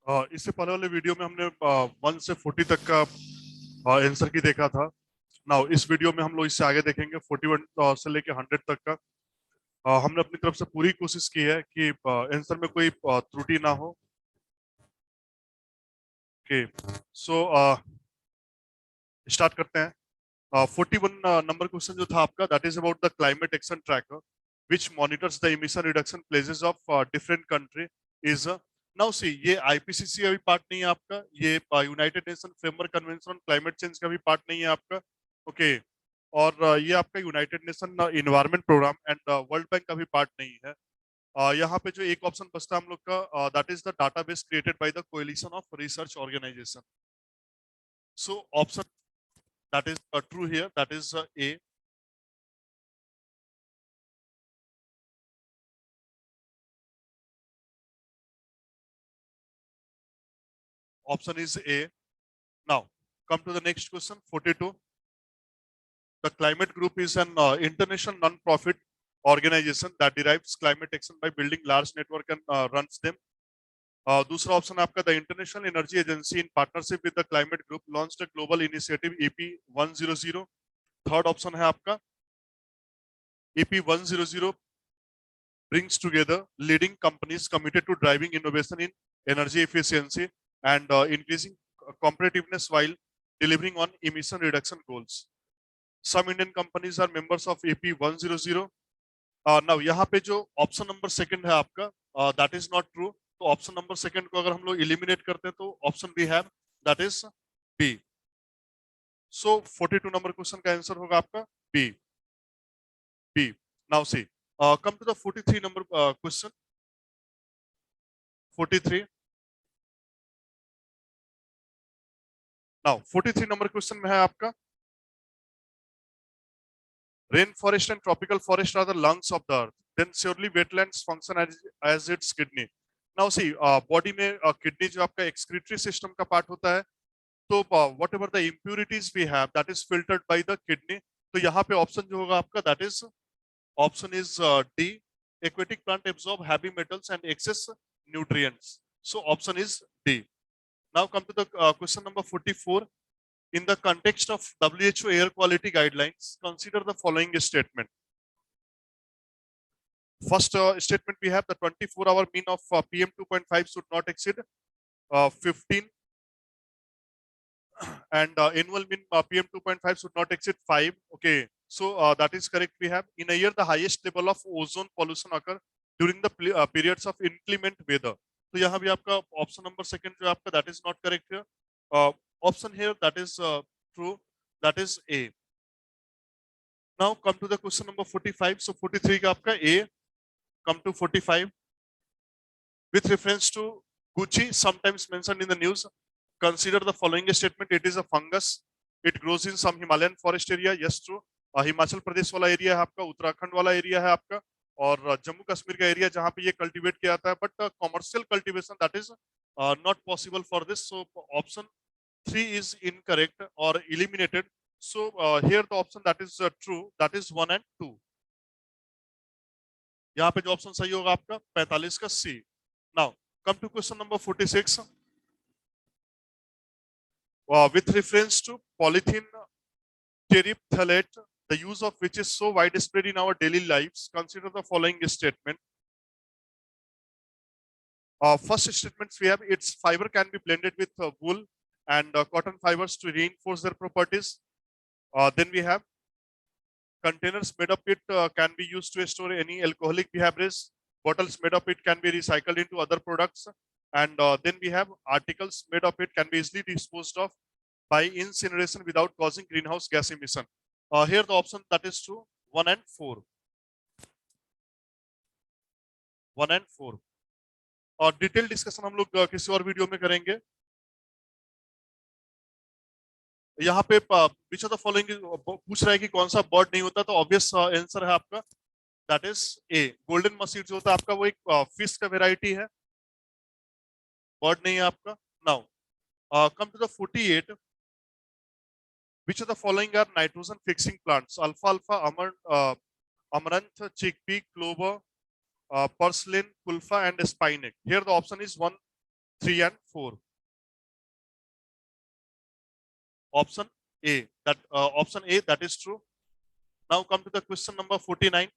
इससे पहले वाले वीडियो में हमने 1 से 40 तक का आंसर की देखा था। नाउ इस वीडियो में हम लोग इससे आगे देखेंगे 41 से लेके 100 तक का। हमने अपनी तरफ से पूरी कोशिश की है कि आंसर में कोई त्रुटि ना हो। ओके, सो स्टार्ट करते हैं। 41 नंबर क्वेश्चन जो था आपका, that is about the climate action tracker which monitors the emission reduction places of different country is. Now see, ये आईपीसीसी का भी पार्ट नहीं है आपका, ये United nation framework convention on climate change का भी पार्ट नहीं है आपका। ओके, और ये आपका United Nation Environment Programme and World Bank का भी पार्ट नहीं है। यहाँ पे जो एक ऑप्शन बचता है हम लोग का, that is the database created by the coalition of research organisation. So option that is true here, that is A. Option is A. Now come to the next question, 42. The climate group is an international non-profit organization that derives climate action by building large network and runs them. दूसरा option आपका, the international energy agency in partnership with the climate group launched a global initiative EP 100। Third option है आपका, EP 100 brings together leading companies committed to driving innovation in energy efficiency and increasing competitiveness while delivering on emission reduction goals. Some Indian companies are members of AP 100. Now यहाँ पे जो option number second है आपका, that is not true. तो option number second को अगर हम लोग इलिमिनेट करते हैं तो ऑप्शन बी है, that is B. So 42 number question का आंसर होगा आपका B. B. Now C, come to the 43 number question. 43. Now 43 number question में है आपका, rainforest and tropical forest are the lungs of the earth, then surely wetlands function as its kidney. Now see, body में kidney जो आपका excretory system का part होता है, तो whatever the impurities we have that is filtered by the kidney. तो यहाँ पे ऑप्शन जो होगा आपका, that is option is D. Aquatic plant absorb heavy metals and excess nutrients. So option is D. Now come to the question number 44. In the context of WHO air quality guidelines, consider the following statement. First statement we have, the 24-hour mean of PM 2.5 should not exceed 15, and annual mean PM 2.5 should not exceed 5. Okay, so that is correct. We have, in a year the highest level of ozone pollution occur during the periods of inclement weather. तो यहाँ भी आपका option number second जो आपका, that is not correct here. Option here that is true, that is A. Now come to the question number 45. So 43 का आपका A. Come to 45. With reference to Gucci, sometimes mentioned in the news, consider the following statement. It is a fungus. It grows in some Himalayan forest area. Yes, true. Himachal Pradesh वाला area है आपका, उत्तराखंड वाला area है आपका, और जम्मू कश्मीर का area जहां पे ये कल्टीवेट किया जाता है, but commercial cultivation that is not possible for this. So option 3 is incorrect or eliminated. So here the option that is true, that is 1 and 2. यहाँ पे जो ऑप्शन सही होगा आपका 45 का C. Now come to question number 46. With reference to polythene terephthalate, the use of which is so widespread in our daily lives, consider the following statement. First statements we have, its fiber can be blended with wool and cotton fibers to reinforce their properties. Then we have, containers made of it can be used to store any alcoholic beverage. Bottles made of it can be recycled into other products. And then we have, articles made of it can be easily disposed of by incineration without causing greenhouse gas emission. Here the option that is true, 1 and 4. 1 and 4. और detail discussion हम लोग किसी और video में करेंगे। यहाँ पे विच of the following पूछ रहा है कि कौन सा बर्ड नहीं होता, तो ऑब्वियस आंसर है आपका, दैट इज ए, गोल्डन मसीड जो होता है आपका वो एक फिश का वेराइटी है, बर्ड नहीं है आपका। Now come to the 48. Which of the following are nitrogen fixing plants? Alpha amaranth, chickpea, clover, purslane, kulfa and spinach. Here the option is 1, 3 and 4. Option A. That is true. Now come to the question number 49.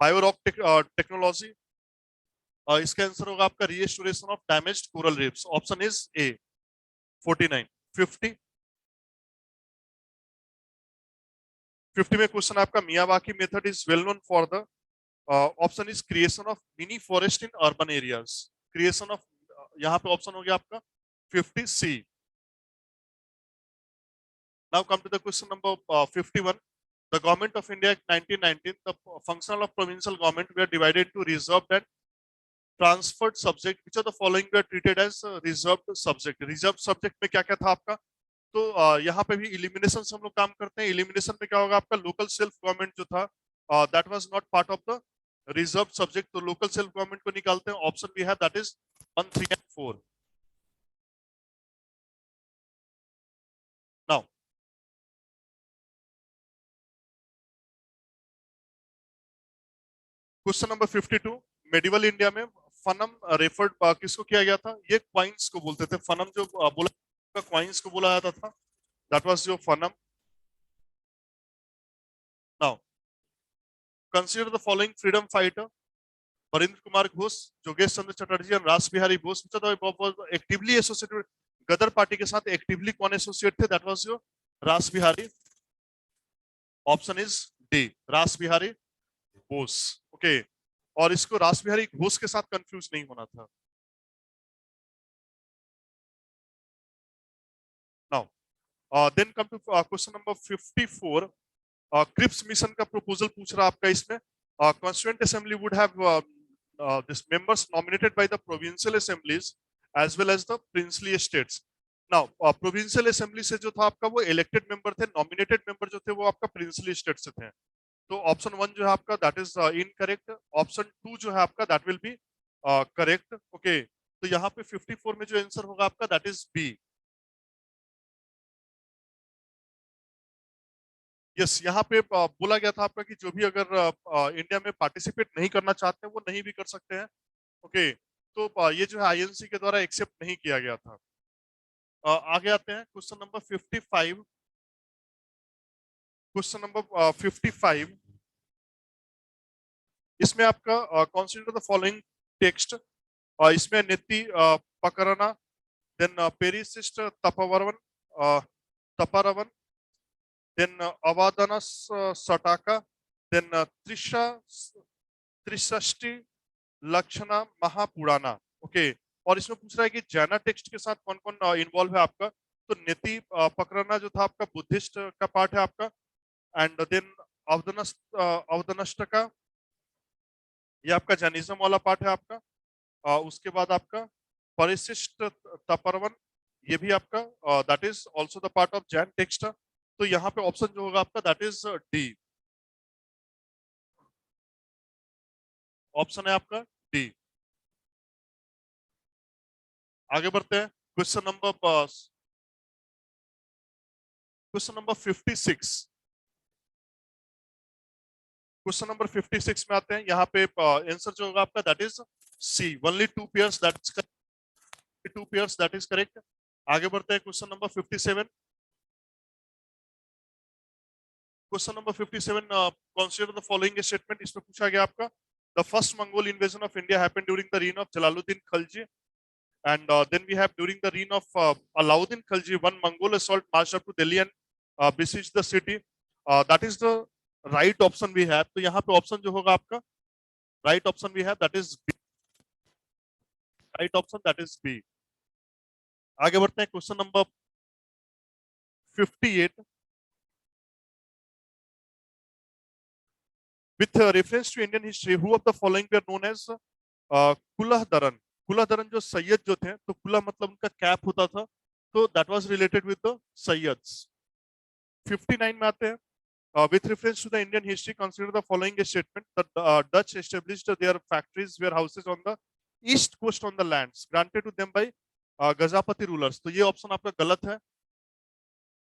Biorock technology, इसका answer होगा आपका restoration of damaged coral reefs. Option is A. 49. 50 में question आपका Miyawaki method is well known for the. Option is creation of mini forest in urban areas. Creation of, यहाँ पे option हो गया आपका 50 C. Now come to the question number 51. The Government of India Act 1919, the functional of provincial government were divided into reserved and transferred subject. Which of the following were treated as reserved subject? Reserved subject में क्या क्या था आपका? तो यहाँ पे भी elimination से हम लोग काम करते हैं. Elimination में क्या होगा आपका? Local self government जो था, that was not part of the reserved subject. तो local self government को निकालते हैं. Option we have, that is 1, 3 and 4. Now question number 52. Medieval India में फनम रेफर्ड किसको किया गया था? ये क्वाइंस को बोलते थे. फनम जो बोला, क्वाइंस को बोला जाता था. दैट वाज योर फनम. Now consider the following freedom fighter: Barindra Kumar Ghosh, जोगेश चंद्र चटर्जी और रास बिहारी बोस. एक्टिवली एसोसिएटेड गदर पार्टी के साथ एक्टिवली कौन एसोसिएट थे? दैट वाज योर रास बिहारी. ऑप्शन इज डी, रास बिहारी बोस. ओके, और इसको रास बिहारी घोष के साथ कंफ्यूज नहीं होना था. Now then come to question number 54. Cripps mission का प्रपोजल पूछ रहा आपका इसमें. Constituent assembly would have this members nominated by the provincial assemblies as well as the princely states. Now provincial assembly से जो था आपका वो इलेक्टेड मेंबर थे. नॉमिनेटेड मेंबर जो थे वो आपका प्रिंसली स्टेट से थे. तो ऑप्शन 1 जो है आपका दैट इज इनकरेक्ट. ऑप्शन 2 जो है आपका that will be correct. Okay, तो यहाँ पे 54 में जो आंसर होगा आपका दैट इज बी. यस, यहाँ पे बोला गया था आपका कि जो भी अगर इंडिया में पार्टिसिपेट नहीं करना चाहते हैं वो नहीं भी कर सकते हैं. ओके, तो ये जो है आईएनसी के द्वारा एक्सेप्ट नहीं किया गया था. आगे आते हैं क्वेश्चन नंबर 55. क्वेश्चन नंबर 55, इसमें आपका कंसीडर द फॉलोइंग टेक्स्ट. इसमें नेति पकरना, देन पेरिसिस्ट तपरवन, देन अवादनस सटाका, देन त्रिषष्टि लक्षणा महापुराना. ओके, और इसमें पूछ रहा है कि जैना टेक्स्ट के साथ कौन कौन इन्वॉल्व है आपका. तो नेति पकरना जो था आपका बुद्धिस्ट का पार्ट है आपका. एंड देन अवदनष्टका, ये आपका जैनिज्म वाला पार्ट है आपका. उसके बाद आपका परिशिष्ट तपरवन, ये भी आपका that is also the part of Jain text. तो यहाँ पे ऑप्शन जो होगा आपका दैट इज डी. ऑप्शन है आपका डी. आगे बढ़ते हैं. Question number 56. क्वेश्चन नंबर 56 में आते हैं. यहाँ पे आंसर जो होगा आपका that is C. Only 2 pairs, that is 2 pairs, that is correct. आगे बढ़ते हैं. Question number 57. Question number 57, consider the following statement. इसमें पूछा गया आपका the first Mongol invasion of India happened during the reign of Jalaluddin Khalji. And then we have during the reign of Alauddin Khalji, one Mongol assault marched up to Delhi and besieged the city. That is the right option we have. तो यहाँ पे option जो होगा आपका right option we have, that is B. Right option, that is B. आगे बढ़ते हैं. Question number 58. With reference to Indian history, who of the following were known as कुलह दरन. कुला दरन जो सैयद जो थे, तो कुला मतलब उनका कैप होता था, तो that was related with the सैयद्स. 59 में आते हैं. With reference to the Indian history, consider the following statement. The Dutch established their factories, warehouses on the east coast on the lands granted to them by Gajapati rulers. तो ये option आपका गलत है.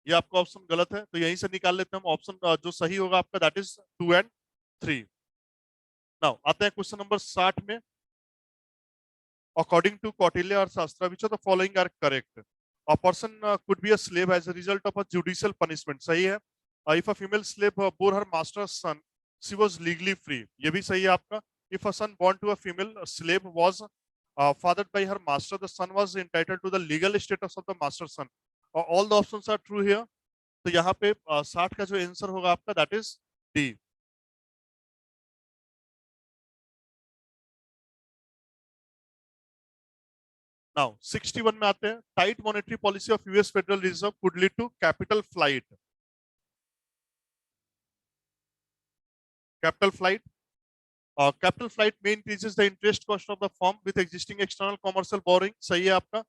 ये आपका ऑप्शन गलत है, तो यहीं से निकाल लेते हैं हम. ऑप्शन जो सही होगा आपका दैट इज 2 and 3. नाउ आते हैं क्वेश्चन नंबर 60 में. According to Kautilya Arthashastra, which of the following are correct? A person could be a slave as a result of a judicial punishment. सही है. If a female slave bore her master's son, she was legally free. ये भी सही है आपका. If a son born to a female slave was fathered by her master, the son was entitled to the legal status of the master's son. All the options are true here. तो यहाँ पे 60 का जो answer होगा आपका that is D. Now 61 में आते हैं. Tight monetary policy of US Federal Reserve could lead to capital flight. Capital flight. Capital flight may increases the interest cost of the firm with existing external commercial borrowing. सही है आपका.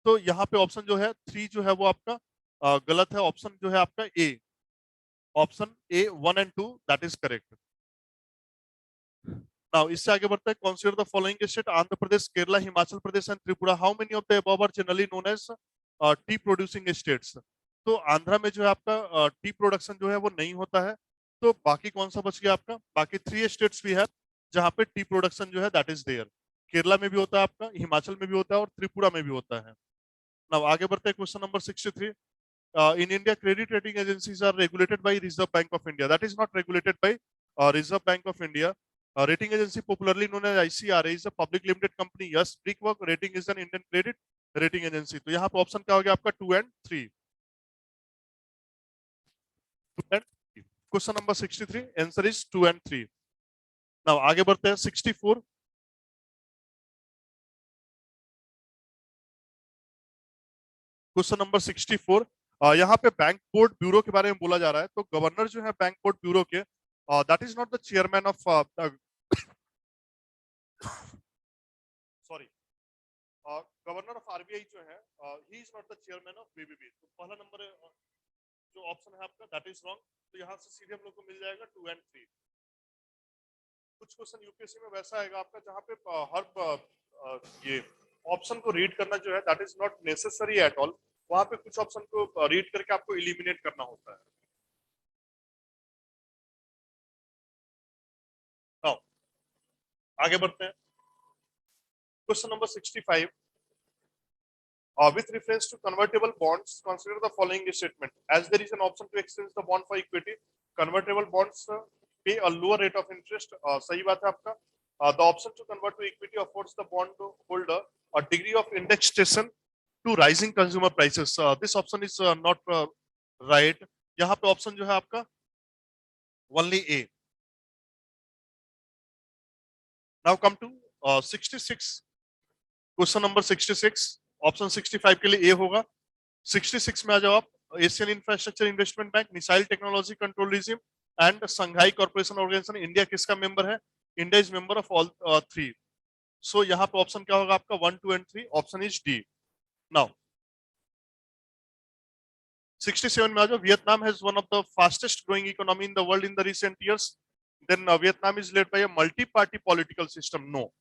तो यहाँ पे option जो है 3 जो है वो आपका गलत है. ऑप्शन जो है आपका A. Option A 1 and 2 that is correct. Now इससे आगे बढ़ते हैं. Consider the following state: Andhra Pradesh, Kerala, Himachal Pradesh and Tripura. How many of the above are generally known as tea producing states? तो आंध्रा में जो है आपका टी प्रोडक्शन जो है वो नहीं होता है. तो बाकी कौन सा बच गया आपका? बाकी 3 स्टेट्स भी है जहां पे टी प्रोडक्शन जो है दैट इज देयर. केरला में भी होता है आपका, हिमाचल में भी होता है और त्रिपुरा में भी होता है. नाउ आगे बढ़ते हैं. Question number 63. In India, credit rating agencies are regulated by Reserve Bank of India. That is not regulated by Reserve Bank of India. Rating agency, popularly known as ICRA, is a public limited company. Yes, Brickwork Rating is an Indian credit rating agency. तो यहाँ पे option क्या हो गया आपका? 2 and 3. Question number 63. Answer is 2 and 3. Now आगे बढ़ते हैं. 64. Question number 64. यहाँ पे बैंक बोर्ड ब्यूरो के बारे में बोला जा रहा है. तो गवर्नर जो है बैंक बोर्ड ब्यूरो के, that is not the chairman of sorry governor of RBI जो है, he is not the chairman of BBB. तो पहला नंबर जो ऑप्शन है आपका दैट इज रॉन्ग. तो यहाँ से सीधे हम लोग को मिल जाएगा 2 and 3. कुछ क्वेश्चन यूपीएससी में वैसा आएगा आपका जहाँ पे हर ये ऑप्शन को रीड करना जो है that is not necessary at all. वहां पे कुछ ऑप्शन को रीड करके आपको एलिमिनेट करना होता है. Now, आगे बढ़ते हैं. Question number 65. With reference to convertible bonds, consider the following statement. As there is an option to exchange the bond for equity, convertible bonds pay a lower rate of interest. सही बात है आपका. The option to convert to equity affords the bond holder a degree of indexation to rising consumer prices. This option is not right. यहाँ पे option जो है आपका only A. Now come to 66. Question number 66. Option 65 के लिए ए होगा. 66 में आ जाओ आप. Asian infrastructure investment bank, missile technology control regime and Shanghai corporation organisation. India किसका मेंबर है? India is member of all 3. So यहाँ पे ऑप्शन क्या होगा आपका? 1, 2 and 3. Option is D. Now 67 में आ जाओ. Vietnam has one of the fastest growing economy in the world in the recent years. Then Vietnam is led by a multi party political system. No.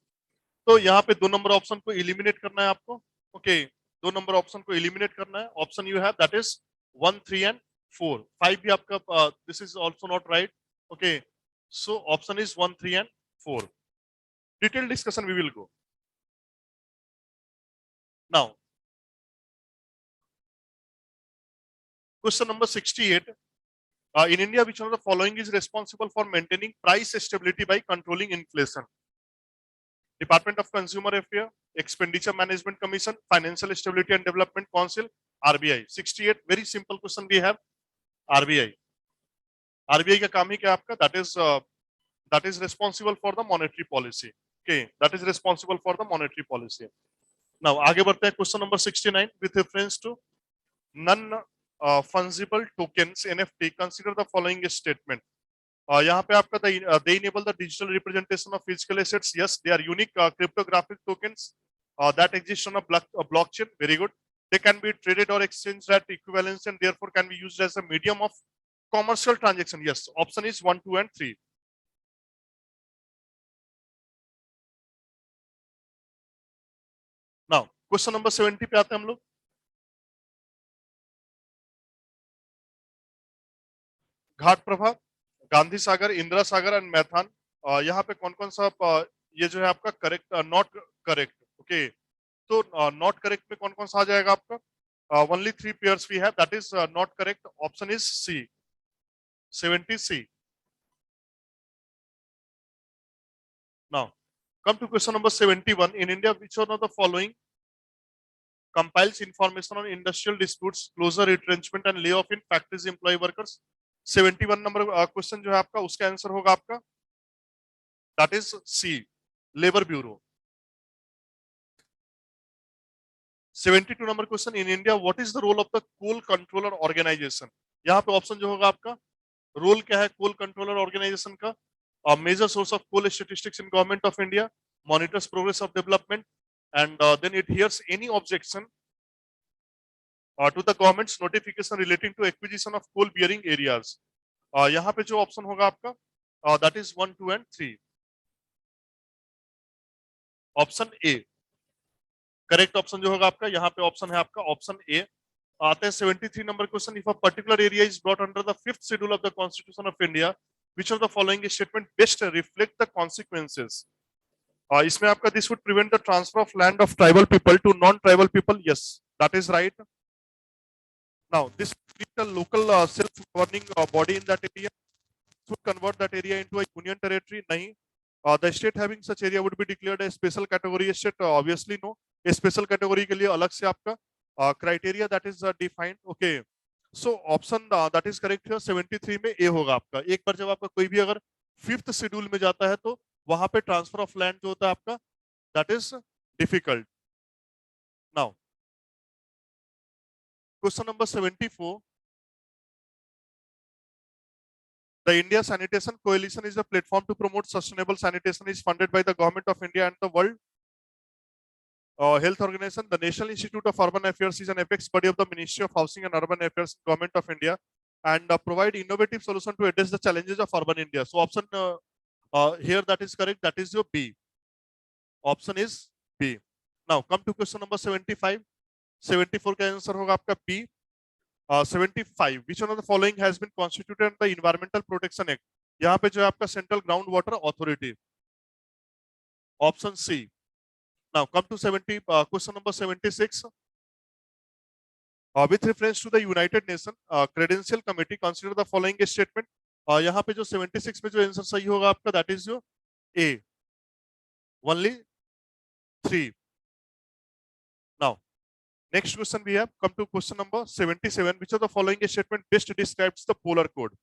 तो यहाँ पे 2 number option को eliminate करना है आपको. ओके, 2 नंबर ऑप्शन को eliminate करना है. Option you have that is 1, 3 and 4. 5 भी आपका this is also not right. Okay, so option is 1, 3 and 4. Detail discussion we will go now. Question number 68. In India, which one of the following is responsible for maintaining price stability by controlling inflation? Department of Consumer Affairs, Expenditure Management Commission, Financial Stability and Development Council, RBI. 68. Very simple question we have. RBI. RBI का काम ही क्या आपका? That is responsible for the monetary policy. Okay, that is responsible for the monetary policy. Now आगे बढ़ते हैं. Question number 69. With reference to non-fungible tokens (NFT), consider the following statement. यहाँ पे आपका they enable the digital representation of physical assets. Yes, they are unique cryptographic tokens that exist on a blockchain. Very good. They can be traded or exchanged at equivalence and therefore can be used as a medium of commercial transaction. Yes, option is 1, 2 and 3. Now question number 70 पे आते हैं हम लोग. Ghatprabha, Gandhi Sagar, Indira Sagar and Maithon. यहाँ पे कौन कौन सा ये जो है आपका करेक्ट नॉट करेक्ट. ओके, तो नॉट करेक्ट में कौन कौन सा आ जाएगा आपका? Only 3 pairs we have, that is not correct. Option is C, 70C. Now come to question number 71. In India, which one of the following compiles information on industrial disputes, closure, retrenchment and layoff in factories employee workers? 71 number question जो है आपका, उसका answer होगा आपका that is C, labour bureau. 72 number question, in India what is the role of the coal controller organisation? यहाँ पे option जो होगा आपका, रोल क्या है कोल कंट्रोलर ऑर्गेनाइजेशन का? Major source of coal statistics in government of India, monitors progress of development, and then it hears any objection to the government's notification relating to acquisition of coal bearing areas. यहाँ पे जो option होगा आपका that is 1, 2 and 3. Option A correct option जो होगा आपका, यहाँ पे ऑप्शन है आपका ऑप्शन ए. आते हैं 73 number question, if a particular area is brought under the 5th schedule of the constitution of India, which of the following statement best reflect the consequences? इसमें आपका this would prevent the transfer of land of tribal people to non tribal people. Yes, that is right. Now this create a local self governing body in that area, should convert that area into a union territory. nahi. The state having such area would be declared a special category state. Obviously no. A special category के लिए अलग से आपका criteria that is defined. Okay, so option that is correct here 73 में ए होगा आपका. एक बार जब आपका कोई भी अगर 5th शेड्यूल में जाता है तो वहां पे ट्रांसफर ऑफ लैंड जो होता है आपका that is difficult. Now question number 74. The India Sanitation Coalition is a platform to promote sustainable sanitation, is funded by the Government of India and the World Health Organization. The National Institute of Urban Affairs is an apex body of the Ministry of Housing and Urban Affairs, Government of India, and provide innovative solution to address the challenges of urban India. So option here that is correct, that is your B. Option is B. Now come to question number 75. 74 का answer होगा आपका B. 75. Which one of the following has been constituted under the Environmental Protection Act? यहाँ पे जो है आपका central ground water authority. Option C. Now come to 70 question number 76. With reference to the United Nations Credential Committee, consider the following statement. यहाँ पे जो 76 में जो आंसर सही होगा आपका दैट इज जो A. Only 3. Now next question we have come to question number 77. Which of the following statement best describes the polar code?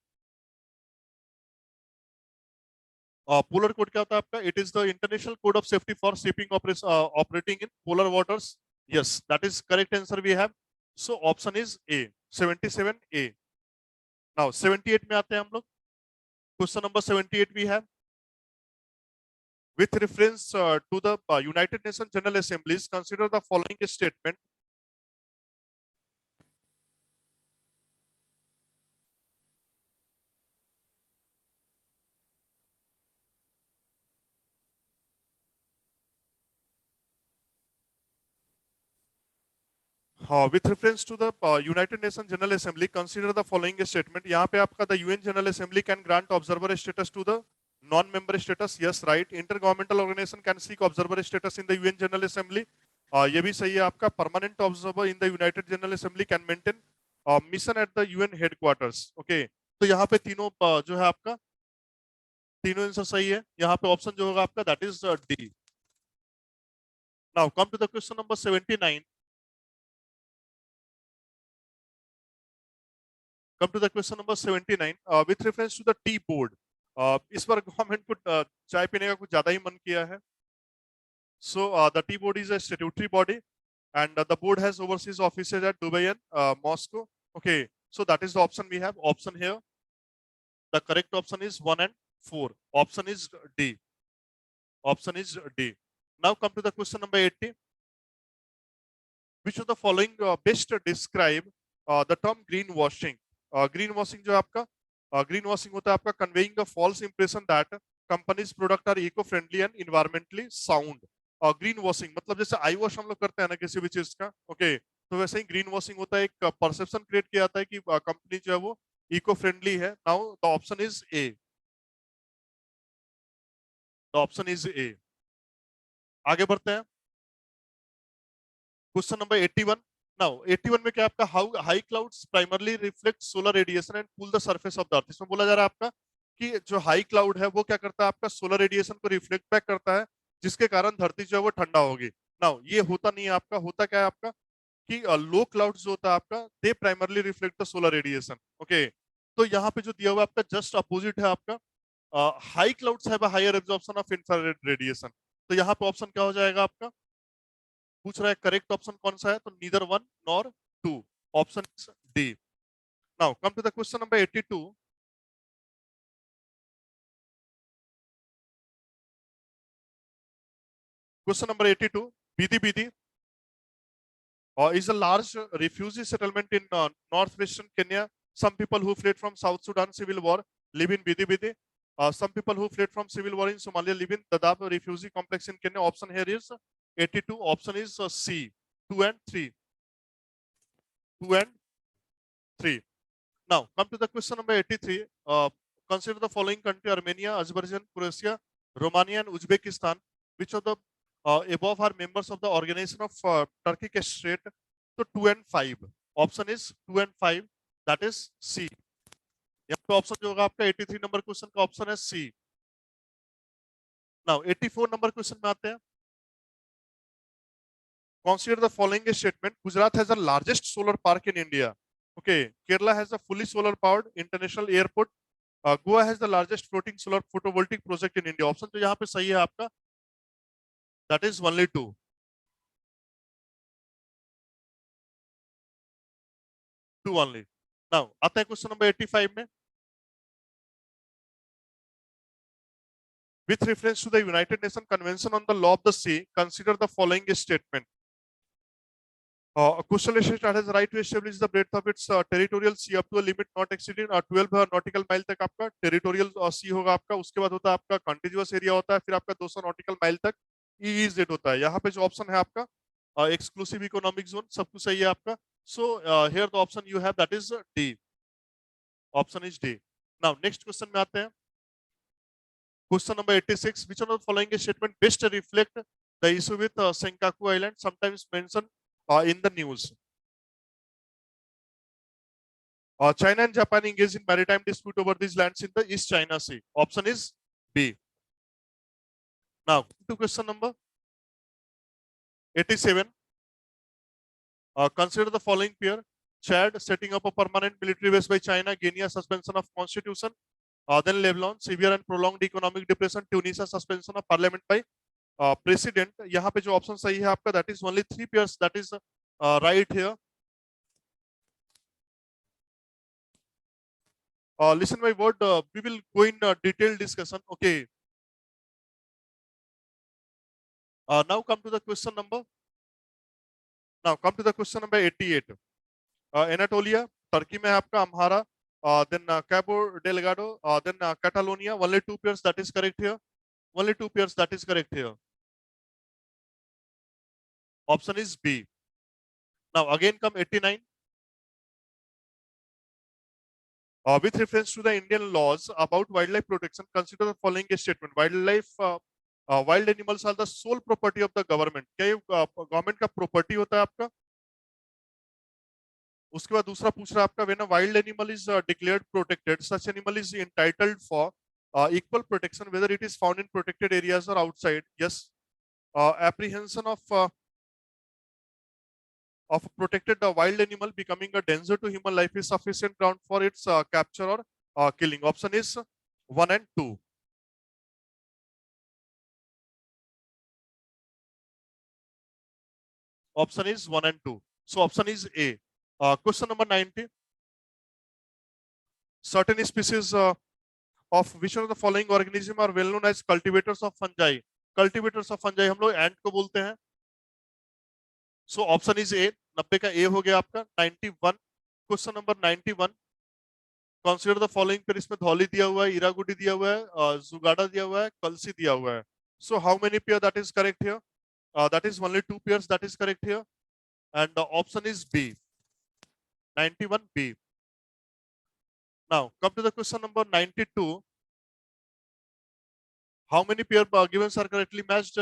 Polar code क्या होता है आपका? It is the international code of safety for shipping operating in polar waters. Yes, that is correct answer we have. So option is A, 77 A. Now 78 में आते हैं हम लोग. Question number 78 we have with reference to the United Nations General Assemblies, consider the following statement. With reference to the United Nations General Assembly, consider the following statement. यहाँ पे आपका the UN General Assembly can grant observer status to the non-member status. Yes, right. Intergovernmental organization can seek observer status in the UN General Assembly. ये भी सही है आपका. Permanent observer in the United General Assembly can maintain mission at the UN headquarters. Okay. तो यहाँ पे तीनों जो है आपका तीनों आंसर सही है. यहाँ पे ऑप्शन जो होगा आपका that is D. Now come to the question number 79. Come to the question number 79. With reference to the tea board, इस बार गवर्नमेंट को चाय पीने का कुछ ज्यादा ही मन किया है. So the tea board is a statutory body, and the board has overseas offices at Dubai and Moscow. Okay, so that is the option we have. Option here, the correct option is 1 and 4. Option is D. Option is D. Now come to the question number 80. Which of the following best describe the term greenwashing? Green washing जो है आपका green washing होता है आपका conveying the false impression that companies product are eco friendly and environmentally sound. Green washing मतलब जैसे आई wash हम लोग करते हैं ना किसी भी चीज का. ओके, तो वैसे ही ग्रीन वॉशिंग होता है, एक परसेप्शन क्रिएट किया जाता है कि कंपनी जो है वो इको फ्रेंडली है. Now the option is A. The option is ए. आगे बढ़ते हैं. Question number 81. नाउ 81 में क्या आपका how high clouds primarily reflect solar radiation and cool the surface of the earth. इसमें बोला जा रहा है आपका कि जो हाई क्लाउड है वो क्या करता है आपका सोलर रेडिएशन को रिफ्लेक्ट बैक करता है, जिसके कारण धरती जो है वो ठंडा होगी. नाउ ये होता नहीं है आपका, होता क्या है आपका कि लो क्लाउड जो होता है आपका they primarily reflect the solar radiation. Okay, तो यहाँ पे जो दिया हुआ है आपका जस्ट अपोजिट है आपका. High clouds have a higher absorption of infrared radiation. तो यहाँ पे ऑप्शन क्या हो जाएगा आपका, पूछ रहा है करेक्ट ऑप्शन कौन सा है, तो neither one nor two, option D. Now come to the question number 82. Question number 82. Bidi Bidi is a large refugee settlement in northwestern Kenya. Some people who fled from South Sudan civil war live in Bidi Bidi. Some people who fled from civil war in Somalia live in Dadaab refugee complex in Kenya. Option here is 82. Option is C. 2 and 3. 2 and 3. Now come to the question number 83. Consider the following country: Armenia, Azerbaijan, Croatia, Romania, and Uzbekistan. Which of the above are members of the Organization of Turkic State? So 2 and 5. Option is 2 and 5. That is C. यहाँ पे option जो होगा आपका 83 number question का option है सी. Now 84 number question में आते हैं. Consider the following statement. Gujarat has the largest solar park in India. Okay, Kerala has a fully solar powered international airport. Goa has the largest floating solar photovoltaic project in India. Option जो यहाँ पे सही है आपका, that is only 2. 2 only. Now आता है question number 85 में. With reference to the United Nations Convention on the Law of the Sea, consider the following statement. A coastal state has the right to establish the breadth of its territorial sea up to a limit not exceeding 12 nautical mile तक आपका territorial sea होगा आपका. उसके बाद होता है आपका contiguous area होता है, फिर आपका 200 nautical mile तक EEZ होता है. यहाँ पे जो ऑप्शन है आपका exclusive economic zone, सब कुछ सही है आपका. So here the option you have, that is D. Option is D. Now next question में आते हैं. Question number 86. Which one of the following statement best reflect the issue with Senkaku Island, sometimes mentioned in the news? China and Japan engaged in maritime dispute over these lands in the East China Sea. Option is B. Now to question number 87. Consider the following pair: Chad setting up a permanent military base by China, Guinea suspension of constitution, then Lebanon severe and prolonged economic depression, Tunisia suspension of parliament by president. यहाँ पे जो option सही है आपका, that is only 3 pairs, that is right here. Listen my word, we will go in detailed discussion. Okay. Now come to the question number. Now come to the question number 88. Anatolia, Turkey में आपका Amhara, then Cabo Delgado, then Catalonia. Only 2 pairs, that is correct here. Only 2 pairs, that is correct here. Option is B. Now again come 89. With reference to the Indian laws about wildlife protection, consider the following statement. Wild animals are the sole property of the government. क्या ये government का property होता है आपका? उसके बाद दूसरा पूछ रहा है आपका, when a wild animal is declared protected, such animal is entitled for equal protection whether it is found in protected areas or outside. Yes, apprehension of protected wild animal becoming a danger to human life is sufficient ground for its capture or killing. Option is 1 and 2. Option is 1 and 2. So option is A. Question number 90. Certain species of which of the following organism are well known as cultivators of fungi? Cultivators of fungi हम लोग ant को बोलते हैं. So option is A. 90 का A हो गया आपका. 91. Question number 91. Consider the following पेर इसमें धौली दिया हुआ है, इरागुडी दिया हुआ है, जुगाड़ा दिया हुआ है, कलसी दिया हुआ है. So how many pair that is correct here? That is only 2 pairs, that is correct here. And the option is B. 91B. Now come to the question number 92. How many pair given are correctly matched?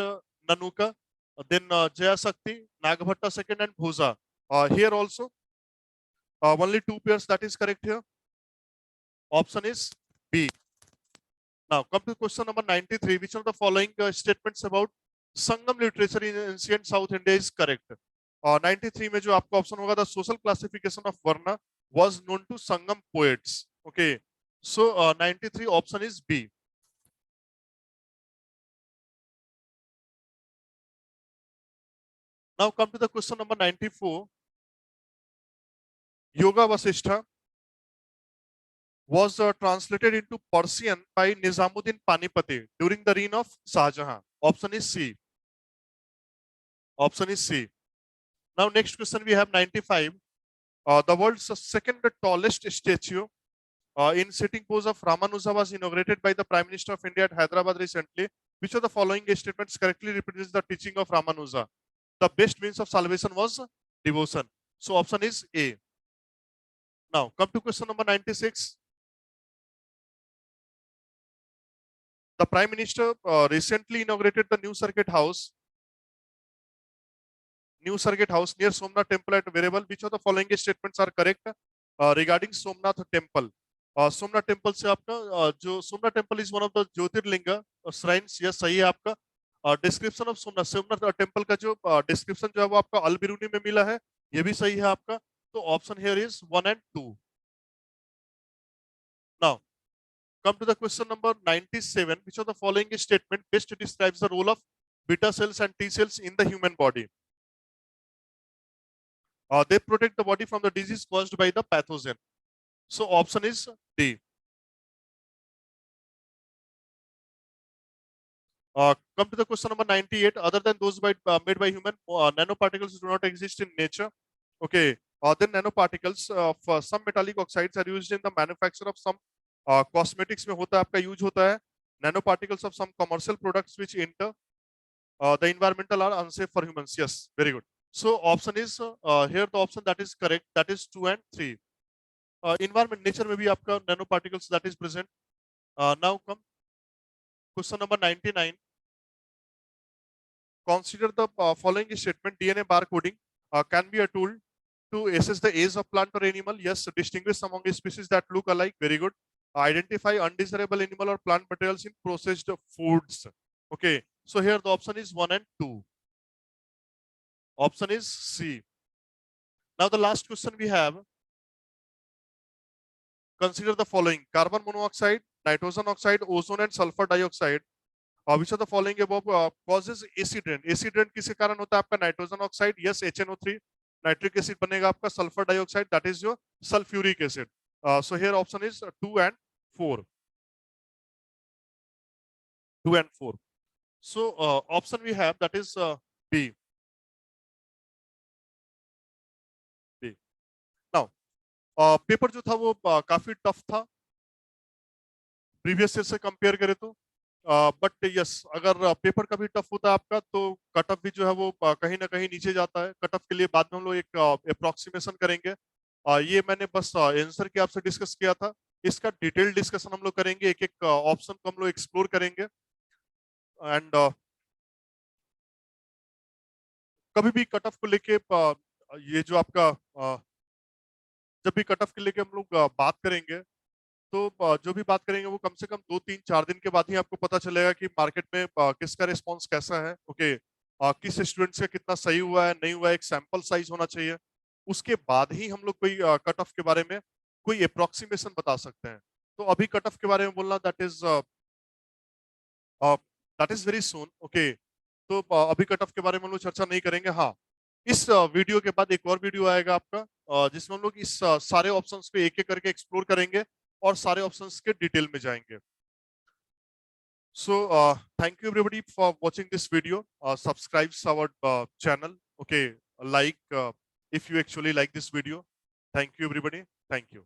Nanuka. then Jaya Sakti, Nagbhatta second, and Bhuza. Here also, only two pairs that is correct here. Option is B. Now come to question number 93. Which of the following statements about Sangam literature in ancient South India is correct? 93 में जो आपका option होगा, the social classification of Varna was known to Sangam poets. Okay, so 93 option is B. Now come to the question number 94. Yoga Vasishtha was translated into Persian by Nizamuddin Panipati during the reign of Shah Jahan. Option is C. Option is C. Now next question we have 95. The world's second tallest statue in sitting pose of Ramanuja was inaugurated by the Prime Minister of India at Hyderabad recently. Which of the following statements correctly represents the teaching of Ramanuja? The best means of salvation was devotion. So option is A. Now come to question number 96. The Prime Minister recently inaugurated the new circuit house near Somnath Temple at Veerebal. Which of the following statements are correct regarding Somnath Temple? Somnath Temple से आपका जो Somnath Temple is one of the Jyotirlinga shrines. Yes, सही है आपका. Description of Somnath Temple का जो description जो है वो आपका Al-Biruni में मिला है, ये भी सही है आपका. तो option here is 1 and 2. Now come to the question number 97. Which of the following statement best describes the role of beta cells and T cells in the human body? They protect the body from the disease caused by the pathogen. So option is D. Come to the question number 98. Other than those made by human, nanoparticles do not exist in nature. Okay. Then nanoparticles of some metallic oxides are used in the manufacture of some cosmetics में होता है आपका use होता है. Nanoparticles of some commercial products which enter the environmental are unsafe for humans. Yes, very good. So option is here the option that is correct. That is 2 and 3. Environment nature में भी आपका nanoparticles that is present. Now come question number 99. Consider the following statement. DNA barcoding can be a tool to assess the age of plant or animal. Yes, distinguish among species that look alike. Very good. Identify undesirable animal or plant materials in processed foods. Okay, so here the option is 1 and 2. Option is C. Now the last question we have. Consider the following: carbon monoxide, nitrogen oxide, ozone and sulfur dioxide. Which of the following above causes acid rain? Acid rain किसके कारण होता है आपका? Nitrogen oxide, yes, HNO3, nitric acid बनेगा आपका, sulphur dioxide, that is your sulfuric acid. So here option is 2 and 4. 2 and 4. So option we have that is B. B. Now paper जो था वो काफी टफ था प्रीवियस ईयर से compare करें तो. बट यस, अगर पेपर का भी टफ होता है आपका तो कट ऑफ भी जो है वो कहीं ना कहीं नीचे जाता है. कट ऑफ के लिए बाद में हम लोग एक अप्रोक्सीमेशन करेंगे. ये मैंने बस आंसर के आपसे डिस्कस किया था. इसका डिटेल डिस्कशन हम लोग करेंगे, एक एक ऑप्शन को हम लोग एक्सप्लोर करेंगे. एंड कभी भी कट ऑफ को लेके ये जो आपका जब भी कट ऑफ के लेके हम लोग बात करेंगे तो जो भी बात करेंगे वो कम से कम 2-3-4 दिन के बाद ही आपको पता चलेगा कि मार्केट में किसका रिस्पॉन्स कैसा है. ओके, किस स्टूडेंट्स का कितना सही हुआ है, नहीं हुआ है, एक सैंपल साइज होना चाहिए. उसके बाद ही हम लोग कोई कट ऑफ के बारे में कोई अप्रोक्सीमेशन बता सकते हैं. तो अभी कट ऑफ के बारे में बोलना that is very soon. Okay, तो अभी कट ऑफ के बारे में हम लोग चर्चा नहीं करेंगे. हाँ, इस वीडियो के बाद एक और वीडियो आएगा आपका जिसमें हम लोग इस सारे ऑप्शंस को एक एक करके एक्सप्लोर करेंगे और सारे ऑप्शंस के डिटेल में जाएंगे. So thank you everybody for watching this video. Subscribe our channel. Okay, like if you actually like this video. Thank you everybody. Thank you.